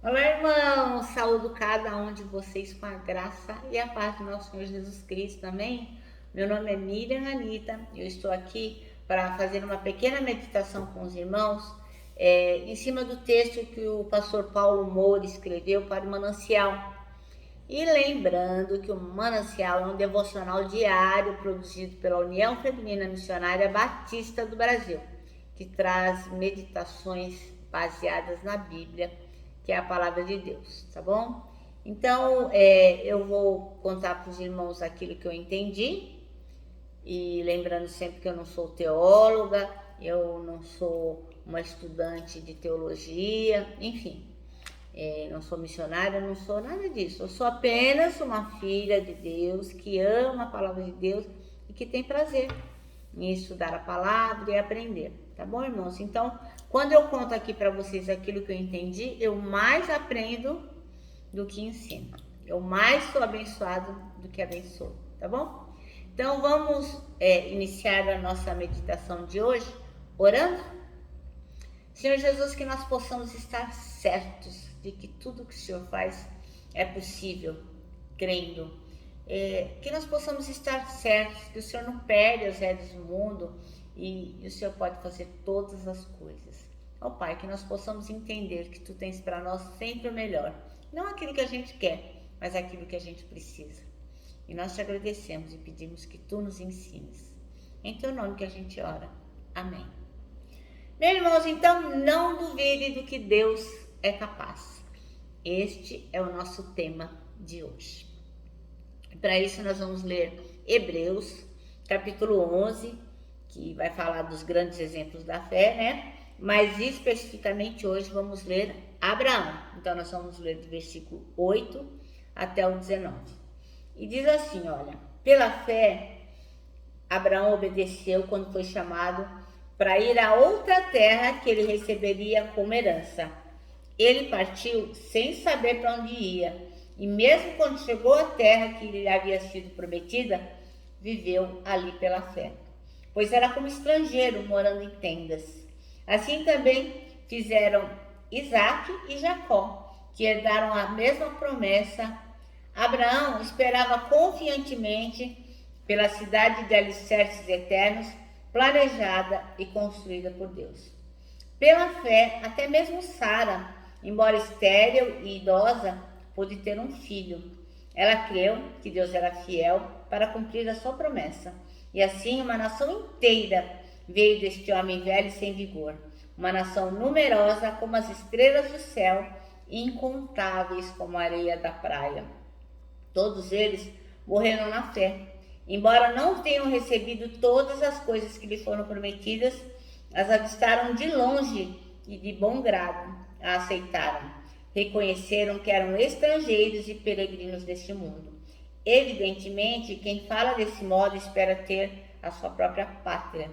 Olá, irmãos! Saúdo cada um de vocês com a graça e a paz do nosso Senhor Jesus Cristo, amém? Meu nome é Miriam Anita, eu estou aqui para fazer uma pequena meditação com os irmãos em cima do texto que o pastor Paulo Moura escreveu para o Manancial. E lembrando que o Manancial é um devocional diário produzido pela União Feminina Missionária Batista do Brasil, que traz meditações baseadas na Bíblia, que é a palavra de Deus, tá bom? Então, eu vou contar para os irmãos aquilo que eu entendi, e lembrando sempre que eu não sou teóloga, eu não sou uma estudante de teologia, enfim, não sou missionária, não sou nada disso. Eu sou apenas uma filha de Deus que ama a palavra de Deus e que tem prazer em estudar a palavra e aprender. Tá bom, irmãos? Então, quando eu conto aqui para vocês aquilo que eu entendi, eu mais aprendo do que ensino. Eu mais sou abençoado do que abençoo, tá bom? Então, vamos iniciar a nossa meditação de hoje orando? Senhor Jesus, que nós possamos estar certos de que tudo que o Senhor faz é possível, crendo. Que nós possamos estar certos que o Senhor não perde as rédeas do mundo e o Senhor pode fazer todas as coisas. Ó Pai, que nós possamos entender que Tu tens para nós sempre o melhor. Não aquilo que a gente quer, mas aquilo que a gente precisa. E nós te agradecemos e pedimos que Tu nos ensines. Em Teu nome que a gente ora. Amém. Meus irmãos, então não duvide do que Deus é capaz. Este é o nosso tema de hoje. Para isso nós vamos ler Hebreus, capítulo 11, que vai falar dos grandes exemplos da fé, né? Mas especificamente hoje vamos ler Abraão. Então nós vamos ler do versículo 8 até o 19. E diz assim, olha: pela fé, Abraão obedeceu quando foi chamado para ir a outra terra que ele receberia como herança. Ele partiu sem saber para onde ia, e mesmo quando chegou à terra que lhe havia sido prometida, viveu ali pela fé, pois era como estrangeiro morando em tendas. Assim também fizeram Isaque e Jacó, que herdaram a mesma promessa. Abraão esperava confiantemente pela cidade de alicerces eternos, planejada e construída por Deus. Pela fé, até mesmo Sara, embora estéril e idosa, pôde ter um filho. Ela creu que Deus era fiel para cumprir a sua promessa. E assim uma nação inteira veio deste homem velho e sem vigor. Uma nação numerosa como as estrelas do céu e incontáveis como a areia da praia. Todos eles morreram na fé. Embora não tenham recebido todas as coisas que lhe foram prometidas, as avistaram de longe e de bom grado a aceitaram. Reconheceram que eram estrangeiros e peregrinos deste mundo. Evidentemente, quem fala desse modo espera ter a sua própria pátria.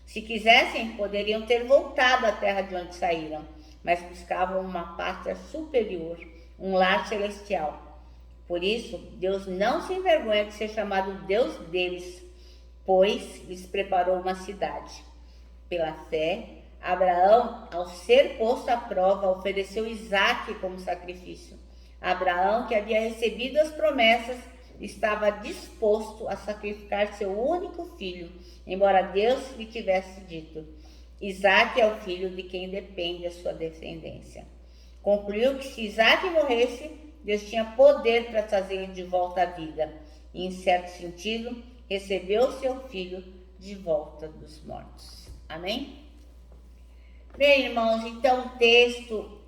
Se quisessem, poderiam ter voltado à terra de onde saíram, mas buscavam uma pátria superior, um lar celestial. Por isso, Deus não se envergonha de ser chamado Deus deles, pois lhes preparou uma cidade. Pela fé, Abraão, ao ser posto à prova, ofereceu Isaque como sacrifício. Abraão, que havia recebido as promessas, estava disposto a sacrificar seu único filho, embora Deus lhe tivesse dito: Isaque é o filho de quem depende a sua descendência. Concluiu que se Isaque morresse, Deus tinha poder para trazê-lo de volta à vida. E, em certo sentido, recebeu seu filho de volta dos mortos. Amém? Bem, irmãos, então o texto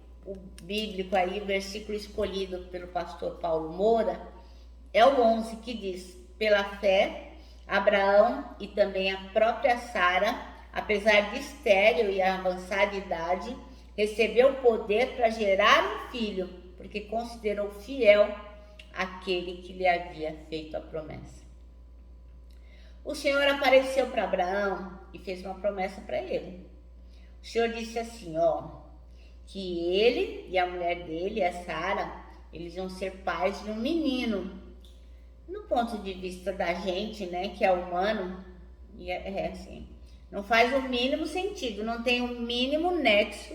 bíblico aí, o versículo escolhido pelo pastor Paulo Moura, é o 11, que diz: pela fé, Abraão e também a própria Sara, apesar de estéril e avançada idade, recebeu poder para gerar um filho, porque considerou fiel aquele que lhe havia feito a promessa. O Senhor apareceu para Abraão e fez uma promessa para ele. O Senhor disse assim, que ele e a mulher dele, a Sara, eles iam ser pais de um menino. No ponto de vista da gente, né, que é humano, assim, não faz o mínimo sentido, não tem o mínimo nexo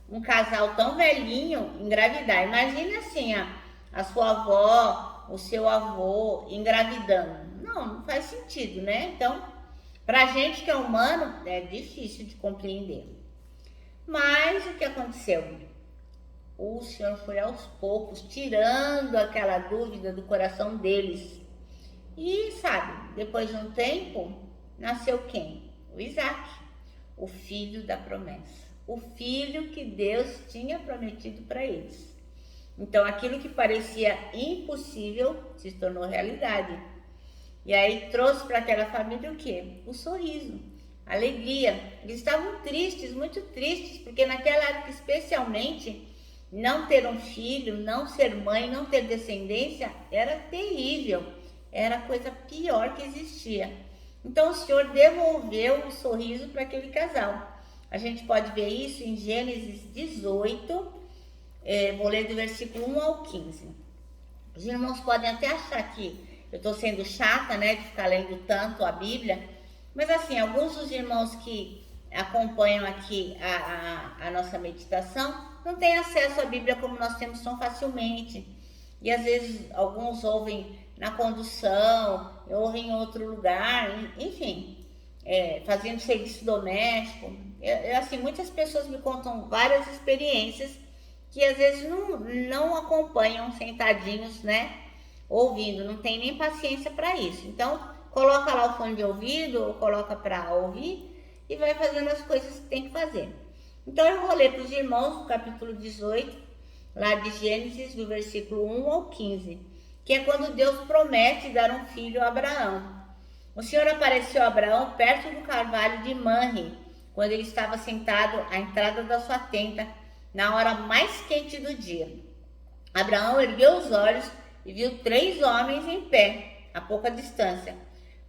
um casal tão velhinho engravidar. Imagine assim, a sua avó, o seu avô engravidando. Não faz sentido, né? Então, pra gente que é humano, é difícil de compreender. Mas o que aconteceu? O Senhor foi aos poucos tirando aquela dúvida do coração deles. E sabe, depois de um tempo, nasceu quem? O Isaac, o filho da promessa. O filho que Deus tinha prometido para eles. Então, aquilo que parecia impossível se tornou realidade. E aí trouxe para aquela família o quê? O sorriso, a alegria. Eles estavam tristes, muito tristes, porque naquela época especialmente, não ter um filho, não ser mãe, não ter descendência, era terrível. Era a coisa pior que existia. Então o Senhor devolveu o sorriso para aquele casal. A gente pode ver isso em Gênesis 18, vou ler do versículo 1 ao 15. Os irmãos podem até achar que eu estou sendo chata, né, de ficar lendo tanto a Bíblia, mas assim, alguns dos irmãos que acompanham aqui a nossa meditação não têm acesso à Bíblia como nós temos tão facilmente. E às vezes alguns ouvem na condução, ouvem em outro lugar, enfim, fazendo serviço doméstico. Assim, muitas pessoas me contam várias experiências que às vezes não acompanham sentadinhos, né, ouvindo, não tem nem paciência para isso. Então, coloca lá o fone de ouvido ou coloca para ouvir e vai fazendo as coisas que tem que fazer. Então, eu vou ler para os irmãos o capítulo 18, lá de Gênesis, do versículo 1 ao 15, que é quando Deus promete dar um filho a Abraão. O Senhor apareceu a Abraão perto do carvalho de Manre, quando ele estava sentado à entrada da sua tenda, na hora mais quente do dia. Abraão ergueu os olhos e viu 3 homens em pé, a pouca distância.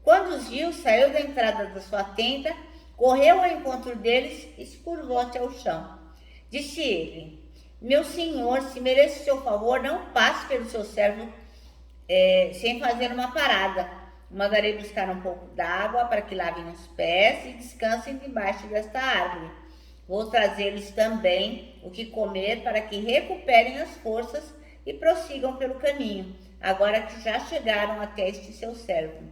Quando os viu, saiu da entrada da sua tenda, correu ao encontro deles e se curvou-se ao chão. Disse ele: meu senhor, se merece o seu favor, não passe pelo seu servo sem fazer uma parada. Mandarei buscar um pouco d'água para que lavem os pés e descansem debaixo desta árvore. Vou trazer-lhes também o que comer para que recuperem as forças e prossigam pelo caminho, agora que já chegaram até este seu servo.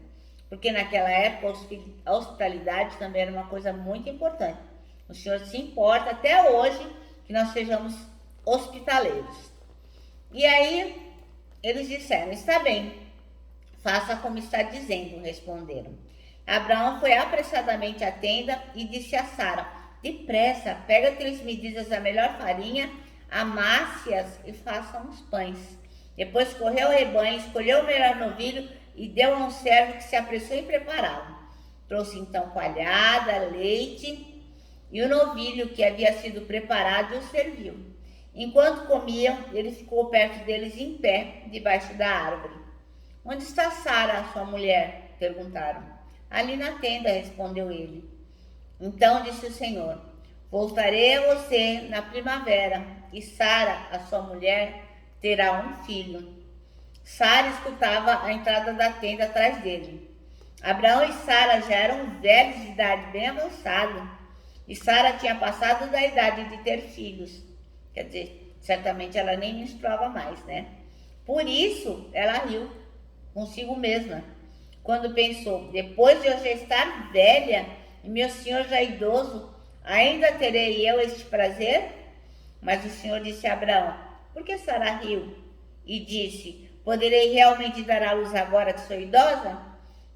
Porque naquela época a hospitalidade também era uma coisa muito importante. O Senhor se importa até hoje que nós sejamos hospitaleiros. E aí eles disseram: está bem, faça como está dizendo, responderam. Abraão foi apressadamente à tenda e disse a Sara: depressa, pega 3 medidas da melhor farinha, amasse-as e faça uns pães. Depois correu ao rebanho, escolheu o melhor novilho e deu a um servo que se apressou em prepará-lo. Trouxe então coalhada, leite e o novilho que havia sido preparado e o serviu. Enquanto comiam, ele ficou perto deles em pé, debaixo da árvore. Onde está Sara, sua mulher? Perguntaram. Ali na tenda, respondeu ele. Então disse o Senhor: voltarei a você na primavera, e Sara, a sua mulher, terá um filho. Sara escutava a entrada da tenda atrás dele. Abraão e Sara já eram velhos de idade bem avançada, e Sara tinha passado da idade de ter filhos. Quer dizer, certamente ela nem menstruava mais, né? Por isso, ela riu consigo mesma, quando pensou: depois de eu já estar velha e meu senhor já idoso, ainda terei eu este prazer? Mas o Senhor disse a Abraão: por que Sara riu? E disse: poderei realmente dar à luz agora que sou idosa?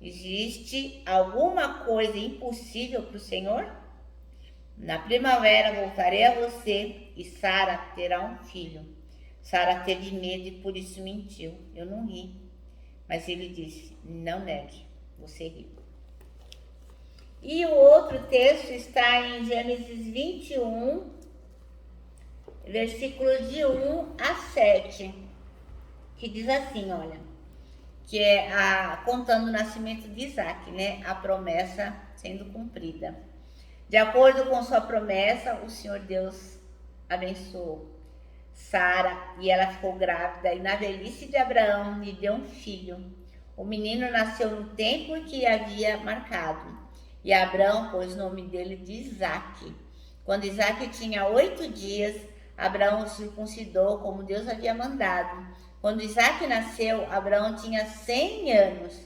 Existe alguma coisa impossível para o Senhor? Na primavera voltarei a você e Sara terá um filho. Sara teve medo e por isso mentiu. Eu não ri. Mas ele disse: não negue, você riu. E o outro texto está em Gênesis 21, versículos de 1 a 7, que diz assim, olha, que é contando o nascimento de Isaac, né? A promessa sendo cumprida. De acordo com sua promessa, o Senhor Deus abençoou Sara e ela ficou grávida, e na velhice de Abraão lhe deu um filho. O menino nasceu no tempo que havia marcado, e Abraão pôs o nome dele de Isaque. Quando Isaac tinha 8 dias, Abraão o circuncidou como Deus havia mandado. Quando Isaac nasceu, Abraão tinha 100 anos.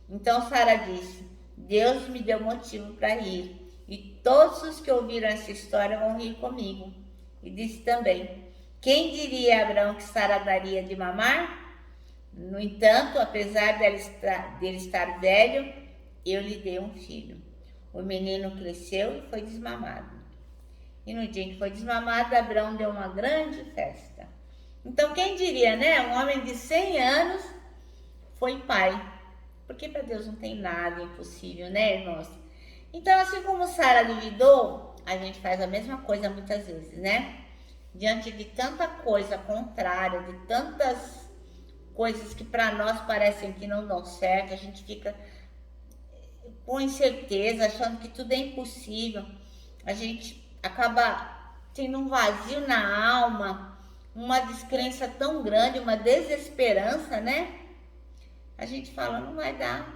Então Sara disse: Deus me deu motivo para rir, e todos os que ouviram essa história vão rir comigo. E disse também: quem diria a Abraão que Sara daria de mamar? No entanto, apesar dele estar velho, eu lhe dei um filho. O menino cresceu e foi desmamado. E no dia em que foi desmamado, Abraão deu uma grande festa. Então, quem diria, né? Um homem de 100 anos foi pai. Porque para Deus não tem nada impossível, né, irmãos? Então, assim como Sara duvidou, a gente faz a mesma coisa muitas vezes, né? Diante de tanta coisa contrária, de tantas coisas que para nós parecem que não dão certo, a gente fica com incerteza, achando que tudo é impossível. A gente acaba tendo um vazio na alma, uma descrença tão grande, uma desesperança, né? A gente fala, não vai dar.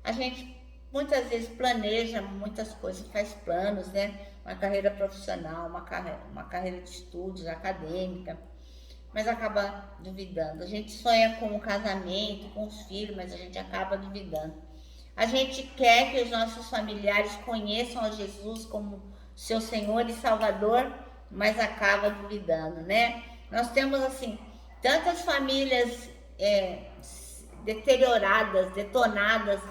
A gente muitas vezes planeja muitas coisas, faz planos, né? Uma carreira profissional, uma carreira de estudos, acadêmica, mas acaba duvidando. A gente sonha com o casamento, com os filhos, mas a gente acaba duvidando. A gente quer que os nossos familiares conheçam a Jesus como seu Senhor e Salvador, mas acaba duvidando, né? Nós temos, assim, tantas famílias deterioradas, detonadas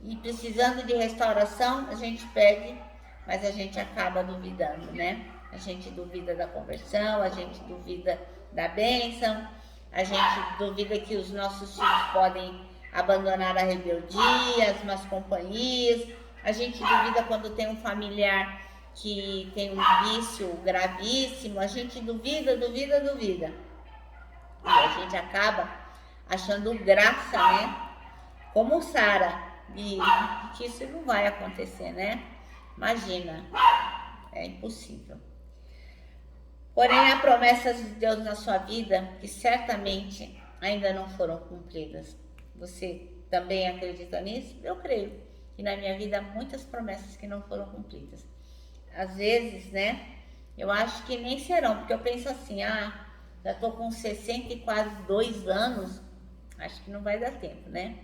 e precisando de restauração, a gente pede, mas a gente acaba duvidando, né? A gente duvida da conversão, a gente duvida da bênção, a gente duvida que os nossos filhos podem abandonar a rebeldia, as más companhias, a gente duvida quando tem um familiar que tem um vício gravíssimo, a gente duvida. E a gente acaba achando graça, né? Como Sara, e que isso não vai acontecer, né? Imagina, é impossível. Porém, há promessas de Deus na sua vida que certamente ainda não foram cumpridas. Você também acredita nisso? Eu creio que na minha vida há muitas promessas que não foram cumpridas. Às vezes, né, eu acho que nem serão, porque eu penso assim, já tô com 60 e quase 2 anos, acho que não vai dar tempo, né?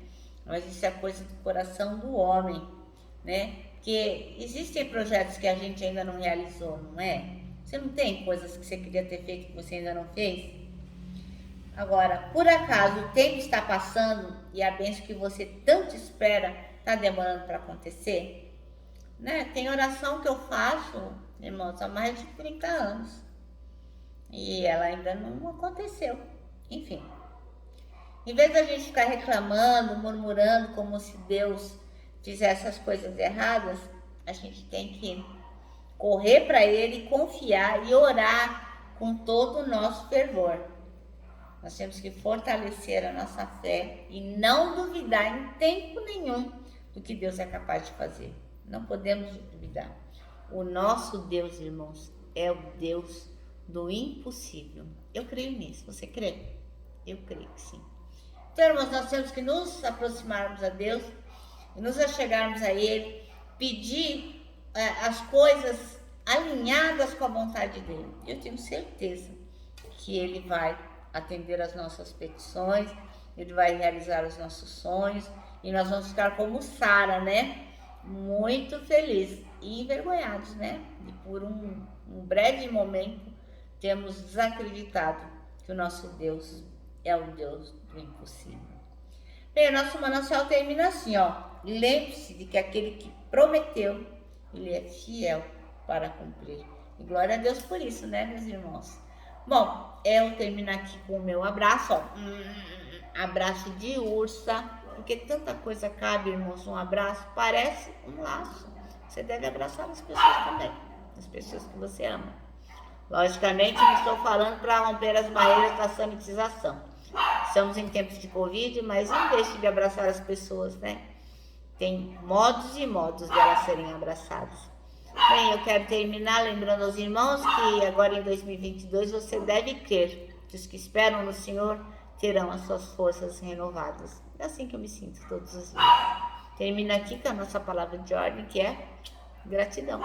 Mas isso é coisa do coração do homem, né? Porque existem projetos que a gente ainda não realizou, não é? Você não tem coisas que você queria ter feito que você ainda não fez? Agora, por acaso o tempo está passando e a bênção que você tanto espera está demorando para acontecer? Né? Tem oração que eu faço, irmãos, há mais de 30 anos e ela ainda não aconteceu. Enfim, em vez da gente ficar reclamando, murmurando como se Deus fizesse as coisas erradas, a gente tem que correr para Ele, confiar e orar com todo o nosso fervor. Nós temos que fortalecer a nossa fé e não duvidar em tempo nenhum do que Deus é capaz de fazer. Não podemos duvidar. O nosso Deus, irmãos, é o Deus do impossível. Eu creio nisso. Você crê? Eu creio que sim. Então, irmãos, nós temos que nos aproximarmos a Deus e nos achegarmos a Ele, pedir as coisas alinhadas com a vontade dEle. Eu tenho certeza que Ele vai atender as nossas petições, Ele vai realizar os nossos sonhos e nós vamos ficar como Sara, né? Muito felizes e envergonhados, né? E por um breve momento temos desacreditado que o nosso Deus é o Deus do impossível. Bem, o nosso manancial termina assim, ó. Lembre-se de que aquele que prometeu, Ele é fiel para cumprir. E glória a Deus por isso, né, meus irmãos? Bom, eu termino aqui com o meu abraço, ó. Abraço de ursa, porque tanta coisa cabe, irmãos, um abraço, parece um laço. Você deve abraçar as pessoas também, as pessoas que você ama. Logicamente, não estou falando para romper as barreiras da sanitização. Estamos em tempos de Covid, mas não deixe de abraçar as pessoas, né? Tem modos e modos delas serem abraçadas. Bem, eu quero terminar lembrando aos irmãos que agora em 2022 você deve crer que os que esperam no Senhor terão as suas forças renovadas. É assim que eu me sinto todos os dias. Termino aqui com a nossa palavra de ordem, que é gratidão.